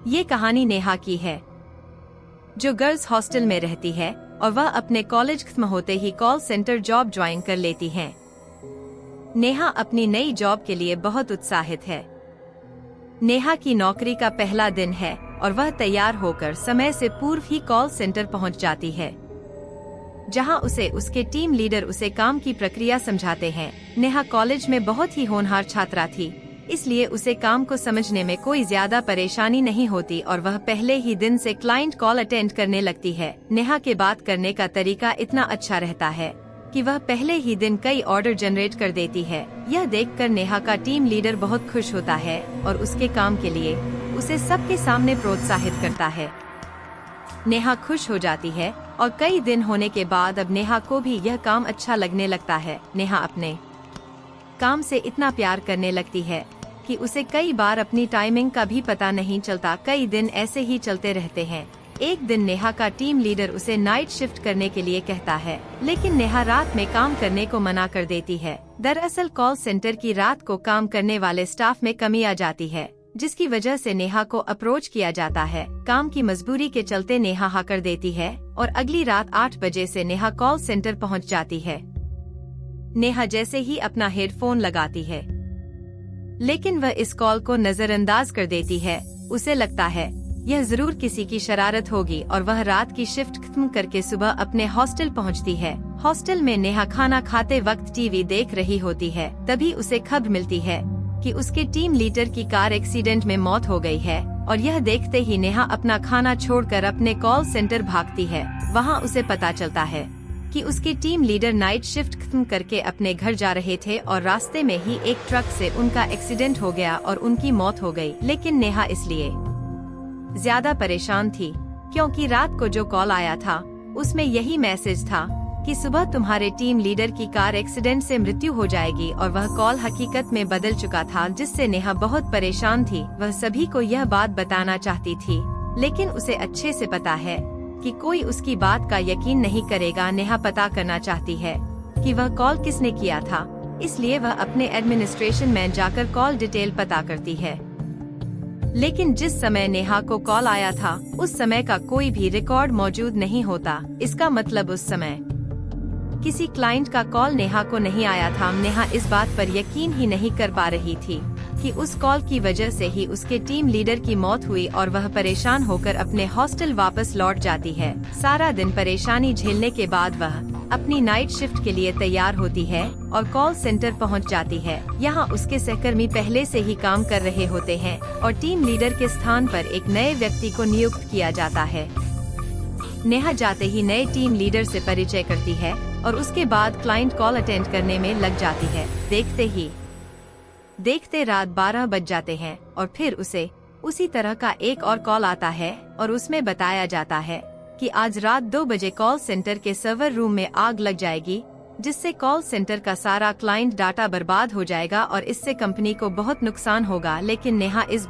ये कहानी नेहा की है, जो गर्ल्स हॉस्टल में रहती है और वह अपने कॉलेज खत्म होते ही कॉल सेंटर जॉब ज्वाइन कर लेती है। नेहा अपनी नई जॉब के लिए बहुत उत्साहित है। नेहा की नौकरी का पहला दिन है और वह तैयार होकर समय से पूर्व ही कॉल सेंटर पहुंच जाती है, जहां उसे उसके टीम लीडर उसे काम की प्रक्रिया समझाते हैं। नेहा कॉलेज में बहुत ही होनहार छात्रा थी, इसलिए उसे काम को समझने में कोई ज्यादा परेशानी नहीं होती और वह पहले ही दिन से क्लाइंट कॉल अटेंड करने लगती है। नेहा के बात करने का तरीका इतना अच्छा रहता है कि वह पहले ही दिन कई ऑर्डर जनरेट कर देती है। यह देखकर नेहा का टीम लीडर बहुत खुश होता है और उसके काम के लिए उसे सबके सामने प्रोत्साहित करता है। नेहा खुश हो जाती है और कई दिन होने के बाद अब नेहा को भी यह काम अच्छा लगने लगता है। नेहा अपने काम से इतना प्यार करने लगती है कि उसे कई बार अपनी टाइमिंग का भी पता नहीं चलता। कई दिन ऐसे ही चलते रहते हैं। एक दिन नेहा का टीम लीडर उसे नाइट शिफ्ट करने के लिए कहता है, लेकिन नेहा रात में काम करने को मना कर देती है। दरअसल कॉल सेंटर की रात को काम करने वाले स्टाफ में कमी आ जाती है, जिसकी वजह से नेहा को अप्रोच किया जाता है। काम की मजबूरी के चलते नेहा हाँ कर देती है और अगली रात 8 बजे से नेहा कॉल सेंटर पहुंच जाती है। नेहा जैसे ही अपना हेडफोन लगाती है, लेकिन वह इस कॉल को नजरअंदाज कर देती है। उसे लगता है यह जरूर किसी की शरारत होगी और वह रात की शिफ्ट खत्म करके सुबह अपने हॉस्टल पहुंचती है। हॉस्टल में नेहा खाना खाते वक्त टीवी देख रही होती है। तभी उसे खबर मिलती है कि उसके टीम लीडर की कार एक्सीडेंट में मौत हो गई है और यह देखते ही नेहा अपना खाना छोड़कर अपने कॉल सेंटर भागती है। वहां उसे पता चलता है कि उसके टीम लीडर नाइट शिफ्ट खत्म करके अपने घर जा रहे थे और रास्ते में ही एक ट्रक से उनका एक्सीडेंट हो गया और उनकी मौत हो गई। लेकिन नेहा इसलिए ज्यादा परेशान थी क्योंकि रात को जो कॉल आया था उसमें यही मैसेज था कि सुबह तुम्हारे टीम लीडर की कार एक्सीडेंट से मृत्यु हो जाएगी और वह कॉल हकीकत में बदल चुका था, जिससे नेहा बहुत परेशान थी। वह सभी को यह बात बताना चाहती थी, लेकिन उसे अच्छे से पता है कि कोई उसकी बात का यकीन नहीं करेगा। नेहा पता करना चाहती है कि वह कॉल किसने किया था, इसलिए वह अपने एडमिनिस्ट्रेशन में जाकर कॉल डिटेल पता करती है। लेकिन जिस समय नेहा को कॉल आया था उस समय का कोई भी रिकॉर्ड मौजूद नहीं होता। इसका मतलब उस समय किसी क्लाइंट का कॉल नेहा को नहीं आया था। नेहा इस बात पर यकीन ही नहीं कर पा रही थी कि उस कॉल की वजह से ही उसके टीम लीडर की मौत हुई और वह परेशान होकर अपने हॉस्टल वापस लौट जाती है। सारा दिन परेशानी झेलने के बाद वह अपनी नाइट शिफ्ट के लिए तैयार होती है और कॉल सेंटर पहुंच जाती है। यहाँ उसके सहकर्मी पहले से ही काम कर रहे होते हैं और टीम लीडर के स्थान पर एक नए व्यक्ति को नियुक्त किया जाता है। नेहा जाते ही नए टीम लीडर से परिचय करती है और उसके बाद क्लाइंट कॉल अटेंड करने में लग जाती है। देखते रात 12 बज जाते हैं और फिर उसे उसी तरह का एक और कॉल आता है और उसमें बताया जाता है कि आज रात 2 बजे कॉल सेंटर के सर्वर रूम में आग लग जाएगी, जिससे कॉल सेंटर का सारा क्लाइंट डाटा बर्बाद हो जाएगा और इससे कंपनी को बहुत नुकसान होगा। लेकिन नेहा इस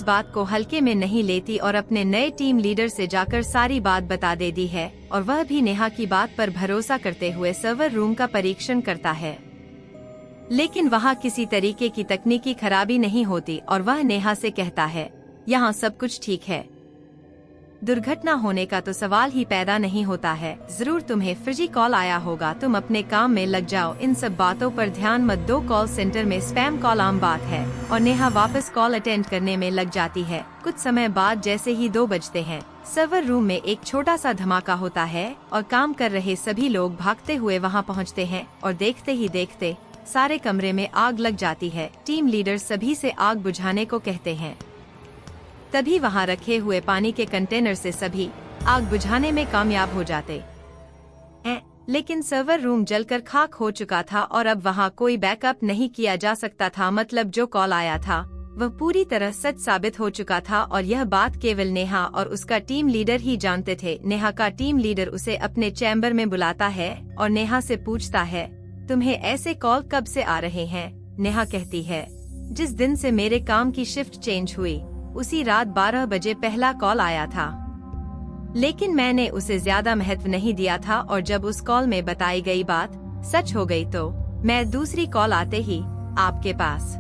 बात को हल्के में नहीं लेती और अपने नए टीम लीडर से जाकर सारी बात बता देती है और वह भी नेहा की बात पर भरोसा करते हुए सर्वर रूम का परीक्षण करता है। लेकिन वहाँ किसी तरीके की तकनीकी खराबी नहीं होती और वह नेहा से कहता है, यहाँ सब कुछ ठीक है, दुर्घटना होने का तो सवाल ही पैदा नहीं होता है। जरूर तुम्हें फर्जी कॉल आया होगा, तुम अपने काम में लग जाओ, इन सब बातों पर ध्यान मत दो। कॉल सेंटर में स्पैम कॉल आम बात है और नेहा वापस कॉल अटेंड करने में लग जाती है। कुछ समय बाद जैसे ही 2 बजते हैं, सर्वर रूम में एक छोटा सा धमाका होता है और काम कर रहे सभी लोग भागते हुए वहाँ पहुँचते हैं और देखते ही देखते सारे कमरे में आग लग जाती है। टीम लीडर सभी से आग बुझाने को कहते हैं। तभी वहाँ रखे हुए पानी के कंटेनर से सभी आग बुझाने में कामयाब हो जाते हैं। लेकिन सर्वर रूम जलकर खाक हो चुका था और अब वहाँ कोई बैकअप नहीं किया जा सकता था। मतलब जो कॉल आया था वह पूरी तरह सच साबित हो चुका था और यह बात केवल नेहा और उसका टीम लीडर ही जानते थे। नेहा का टीम लीडर उसे अपने चैम्बर में बुलाता है और नेहा से पूछता है, तुम्हें ऐसे कॉल कब से आ रहे हैं? नेहा कहती है, जिस दिन से मेरे काम की शिफ्ट चेंज हुई उसी रात 12 बजे पहला कॉल आया था, लेकिन मैंने उसे ज्यादा महत्व नहीं दिया था और जब उस कॉल में बताई गई बात सच हो गई तो मैं दूसरी कॉल आते ही आपके पास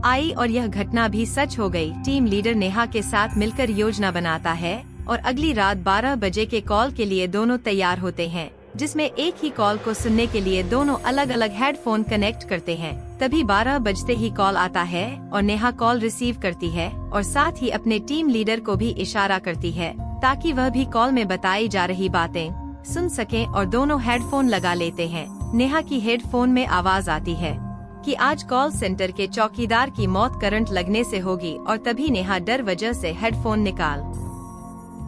आई और यह घटना भी सच हो गई। टीम लीडर नेहा के साथ मिलकर योजना बनाता है और अगली रात 12 बजे के कॉल के लिए दोनों तैयार होते हैं, जिसमें एक ही कॉल को सुनने के लिए दोनों अलग अलग हेडफोन कनेक्ट करते हैं। तभी 12 बजते ही कॉल आता है और नेहा कॉल रिसीव करती है और साथ ही अपने टीम लीडर को भी इशारा करती है ताकि वह भी कॉल में बताई जा रही बातें सुन सकें और दोनों हेडफोन लगा लेते हैं। नेहा की हेडफोन में आवाज आती है कि आज कॉल सेंटर के चौकीदार की मौत करंट लगने से होगी और तभी नेहा डर वजह से हेडफोन निकाल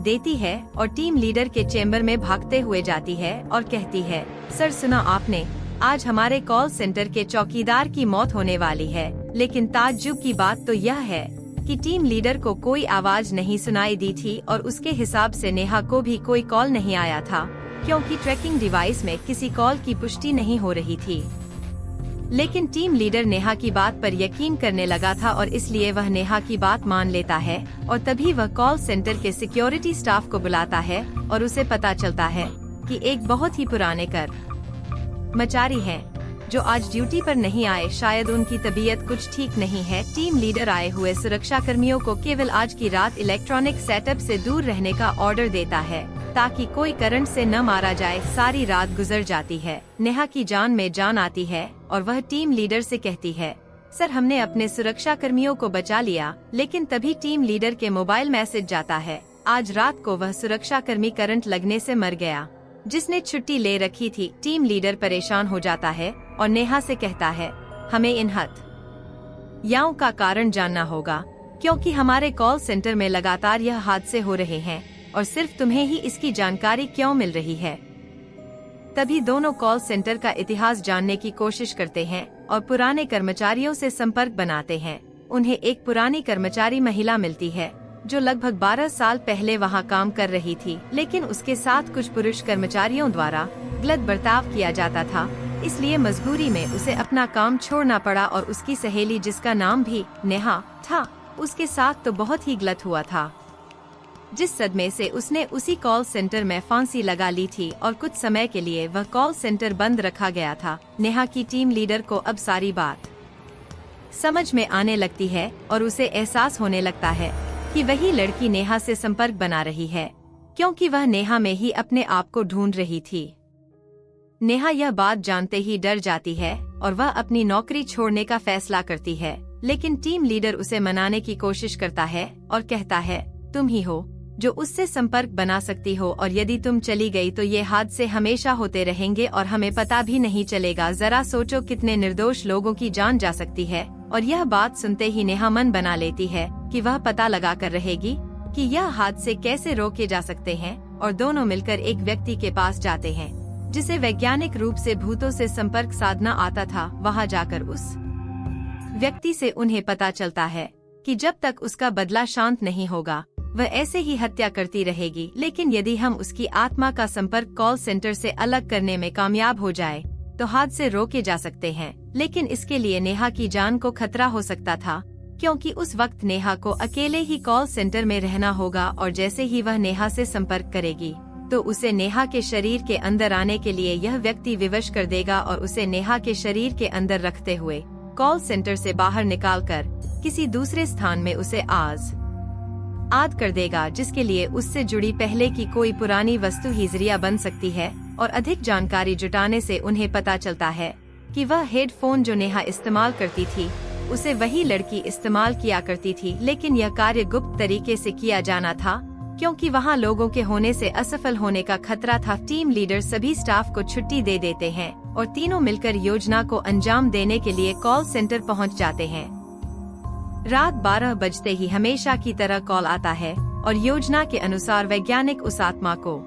देती है और टीम लीडर के चेम्बर में भागते हुए जाती है और कहती है, सर सुना आपने, आज हमारे कॉल सेंटर के चौकीदार की मौत होने वाली है। लेकिन ताज्जुब की बात तो यह है कि टीम लीडर को कोई आवाज नहीं सुनाई दी थी और उसके हिसाब से नेहा को भी कोई कॉल नहीं आया था, क्योंकि ट्रैकिंग डिवाइस में किसी कॉल की पुष्टि नहीं हो रही थी। लेकिन टीम लीडर नेहा की बात पर यकीन करने लगा था और इसलिए वह नेहा की बात मान लेता है और तभी वह कॉल सेंटर के सिक्योरिटी स्टाफ को बुलाता है और उसे पता चलता है कि एक बहुत ही पुराने कर्मचारी हैं जो आज ड्यूटी पर नहीं आए, शायद उनकी तबीयत कुछ ठीक नहीं है। टीम लीडर आए हुए सुरक्षा कर्मियों को केवल आज की रात इलेक्ट्रॉनिक सेटअप से दूर रहने का ऑर्डर देता है ताकि कोई करंट से न मारा जाए। सारी रात गुजर जाती है, नेहा की जान में जान आती है और वह टीम लीडर से कहती है, सर हमने अपने सुरक्षा कर्मियों को बचा लिया। लेकिन तभी टीम लीडर के मोबाइल मैसेज जाता है, आज रात को वह सुरक्षा कर्मी करंट लगने से मर गया जिसने छुट्टी ले रखी थी। टीम लीडर परेशान हो जाता है और नेहा से कहता है, हमें इन हत्याओं का कारण जानना होगा क्योंकि हमारे कॉल सेंटर में लगातार यह हादसे हो रहे हैं और सिर्फ तुम्हें ही इसकी जानकारी क्यों मिल रही है। तभी दोनों कॉल सेंटर का इतिहास जानने की कोशिश करते हैं और पुराने कर्मचारियों से संपर्क बनाते हैं। उन्हें एक पुरानी कर्मचारी महिला मिलती है जो लगभग 12 साल पहले वहां काम कर रही थी, लेकिन उसके साथ कुछ पुरुष कर्मचारियों द्वारा गलत बर्ताव किया जाता था, इसलिए मजबूरी में उसे अपना काम छोड़ना पड़ा और उसकी सहेली जिसका नाम भी नेहा था उसके साथ तो बहुत ही गलत हुआ था, जिस सदमे से उसने उसी कॉल सेंटर में फांसी लगा ली थी और कुछ समय के लिए वह कॉल सेंटर बंद रखा गया था। नेहा की टीम लीडर को अब सारी बात समझ में आने लगती है और उसे एहसास होने लगता है कि वही लड़की नेहा से संपर्क बना रही है, क्योंकि वह नेहा में ही अपने आप को ढूंढ रही थी। नेहा यह बात जानते ही डर जाती है और वह अपनी नौकरी छोड़ने का फैसला करती है, लेकिन टीम लीडर उसे मनाने की कोशिश करता है और कहता है, तुम ही हो जो उससे संपर्क बना सकती हो और यदि तुम चली गई तो ये हादसे हमेशा होते रहेंगे और हमें पता भी नहीं चलेगा। जरा सोचो कितने निर्दोष लोगों की जान जा सकती है। और यह बात सुनते ही नेहा मन बना लेती है कि वह पता लगा कर रहेगी कि यह हादसे कैसे रोके जा सकते हैं और दोनों मिलकर एक व्यक्ति के पास जाते हैं जिसे वैज्ञानिक रूप से भूतों से संपर्क साधना आता था। वहां जाकर उस व्यक्ति से उन्हें पता चलता है कि जब तक उसका बदला शांत नहीं होगा वह ऐसे ही हत्या करती रहेगी, लेकिन यदि हम उसकी आत्मा का संपर्क कॉल सेंटर से अलग करने में कामयाब हो जाए तो हादसे रोके जा सकते हैं। लेकिन इसके लिए नेहा की जान को खतरा हो सकता था, क्योंकि उस वक्त नेहा को अकेले ही कॉल सेंटर में रहना होगा और जैसे ही वह नेहा से संपर्क करेगी तो उसे नेहा के शरीर के अंदर आने के लिए यह व्यक्ति विवश कर देगा और उसे नेहा के शरीर के अंदर रखते हुए कॉल सेंटर से बाहर निकालकर किसी दूसरे स्थान में उसे आद कर देगा, जिसके लिए उससे जुड़ी पहले की कोई पुरानी वस्तु ही जरिया बन सकती है। और अधिक जानकारी जुटाने से उन्हें पता चलता है कि वह हेडफोन जो नेहा इस्तेमाल करती थी उसे वही लड़की इस्तेमाल किया करती थी, लेकिन यह कार्य गुप्त तरीके से किया जाना था क्योंकि वहां लोगों के होने से असफल होने का खतरा था। टीम लीडर सभी स्टाफ को छुट्टी दे देते हैं और तीनों मिलकर योजना को अंजाम देने के लिए कॉल सेंटर पहुंच जाते हैं। रात 12 बजते ही हमेशा की तरह कॉल आता है और योजना के अनुसार वैज्ञानिक उस आत्मा को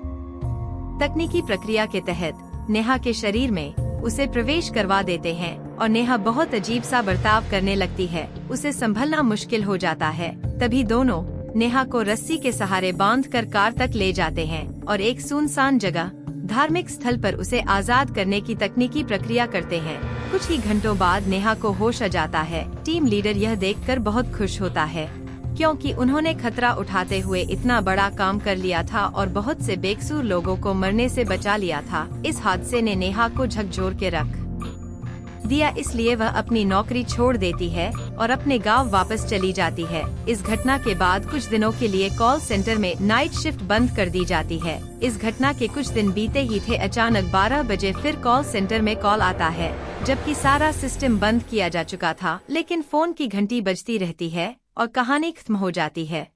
तकनीकी प्रक्रिया के तहत नेहा के शरीर में उसे प्रवेश करवा देते हैं और नेहा बहुत अजीब सा बर्ताव करने लगती है। उसे संभलना मुश्किल हो जाता है। तभी दोनों नेहा को रस्सी के सहारे बांधकर कार तक ले जाते हैं और एक सुनसान जगह धार्मिक स्थल पर उसे आजाद करने की तकनीकी प्रक्रिया करते हैं। कुछ ही घंटों बाद नेहा को होश आ जाता है। टीम लीडर यह देखकर बहुत खुश होता है क्योंकि उन्होंने खतरा उठाते हुए इतना बड़ा काम कर लिया था और बहुत से बेकसूर लोगों को मरने से बचा लिया था। इस हादसे ने नेहा को झकझोर के रख दिया, इसलिए वह अपनी नौकरी छोड़ देती है और अपने गांव वापस चली जाती है। इस घटना के बाद कुछ दिनों के लिए कॉल सेंटर में नाइट शिफ्ट बंद कर दी जाती है। इस घटना के कुछ दिन बीते ही थे, अचानक 12 बजे फिर कॉल सेंटर में कॉल आता है, जबकि सारा सिस्टम बंद किया जा चुका था। लेकिन फोन की घंटी बजती रहती है और कहानी खत्म हो जाती है।